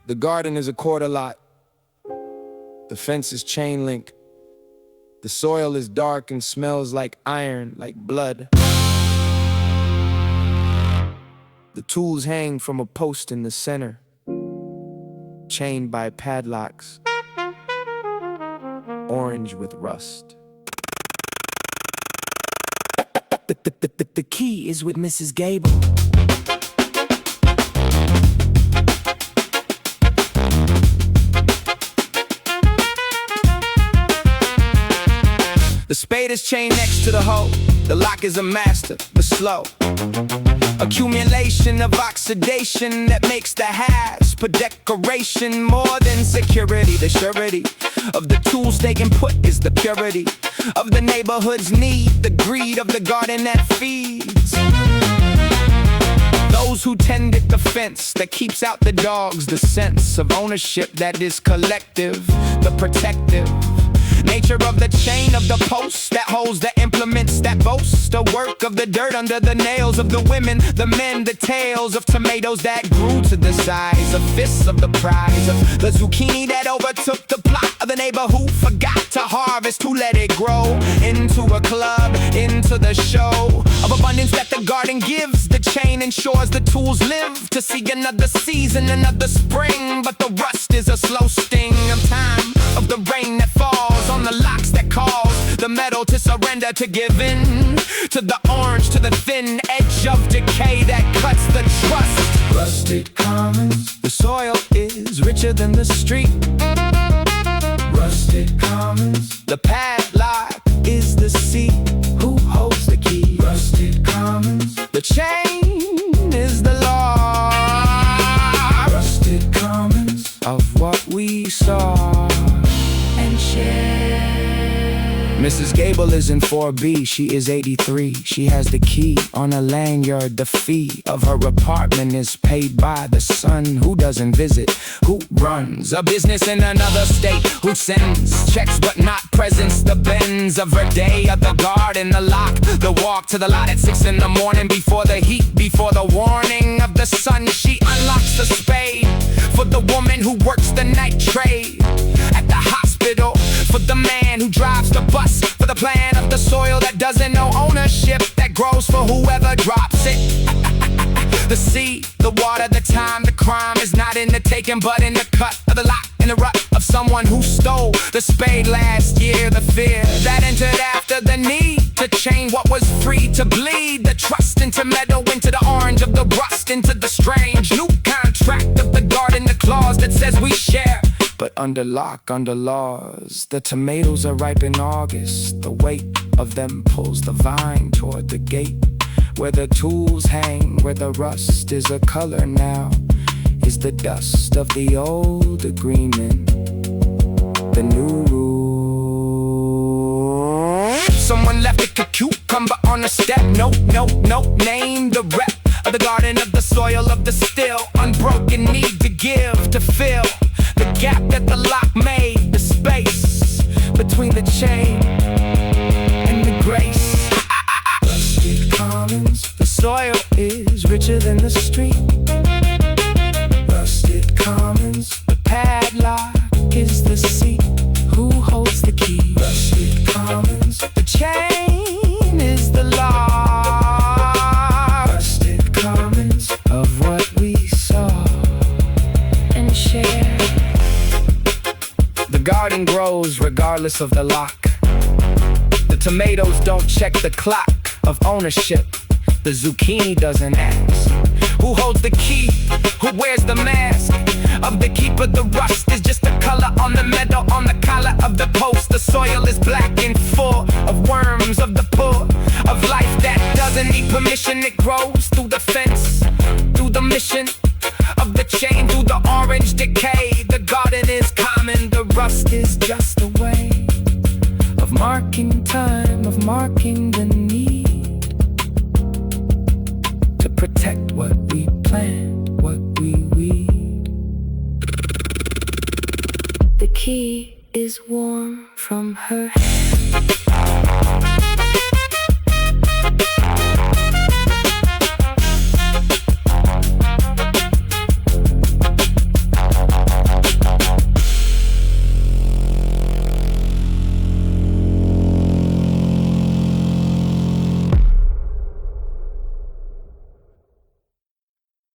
The garden is a quarter lot. The fence is chain link. The soil is dark and smells like iron, like blood. The tools hang from a post in the center, chained by padlocks, orange with rust. The key is with Mrs. Gable. The spade is chained next to the hoe. The lock is a master, but slow. Accumulation of oxidation that makes the hasp a decoration more than security. The surety of the tools they can put is the purity of the neighborhood's need, the greed of the garden that feeds those who tended the fence that keeps out the dogs, the sense of ownership that is collective, the protective nature of the chain of the post that holds the implements that boast the work of the dirt under the nails of the women, the men, the tails of tomatoes that grew to the size of fists of the prize of the zucchini that overtook the plot of the neighbor who forgot to harvest, to let it grow into a club, into the show of abundance that the garden gives. The chain ensures the tools live to see another season, another spring, but the rust is a slow sting of time, of the rain that falls on the locks that cause the metal to surrender, to give in to the orange, to the thin edge of decay that cuts the trust. Rusted commons. The soil is richer than the street. Rusted commons. The padlock is the seat. Who holds the key? Rusted commons. The chain is the law. Rusted commons. Of what we saw and shared. Mrs. Gable is in 4B, she is 83. She has the key on a lanyard. The fee of her apartment is paid by the son who doesn't visit, who runs a business in another state, who sends checks but not presents. The bends of her day, of the garden, the lock, the walk to the lot at 6 in the morning. Before the heat, before the warning of the sun, she unlocks the spade for the woman who works the night trade at the hospital, for the man who drives the bus, for the plan of the soil that doesn't know ownership, that grows for whoever drops it. The seed, the water, the time, the crime is not in the taking but in the cut of the lock, in the rut of someone who stole the spade last year. The fear that entered after the need to chain what was free, to bleed the trust into meadow, into the orange of the rust, into the strange new contract of the garden, the clause that says we share. But under lock, under laws, the tomatoes are ripe in August. The weight of them pulls the vine toward the gate, where the tools hang, where the rust is a color now, is the dust of the old agreement, the new rule. Someone left a cucumber on a step. No, name the rep of the garden, of the soil, of the still unbroken need to give, to fill the gap that the lock made, the space between the chain and the grace. Rusted commons. The soil is richer than the street. Rusted commons. The padlock is the seat. Who holds the key? Rusted commons. The chain is the law. Rusted commons. Of what we saw and shared. The garden grows regardless of the lock. The tomatoes don't check the clock of ownership. The zucchini doesn't ask who holds the key, who wears the mask of the keeper. The rust is just a color on the meadow, on the collar of the post. The soil is black and full of worms, of the pull of life that doesn't need permission. It grows through the fence, through the mission of the chain, through the orange decay. The garden is common, the rust is just a way of marking time, of marking the need to protect what we plant, what we weed. The key is warm from her hand.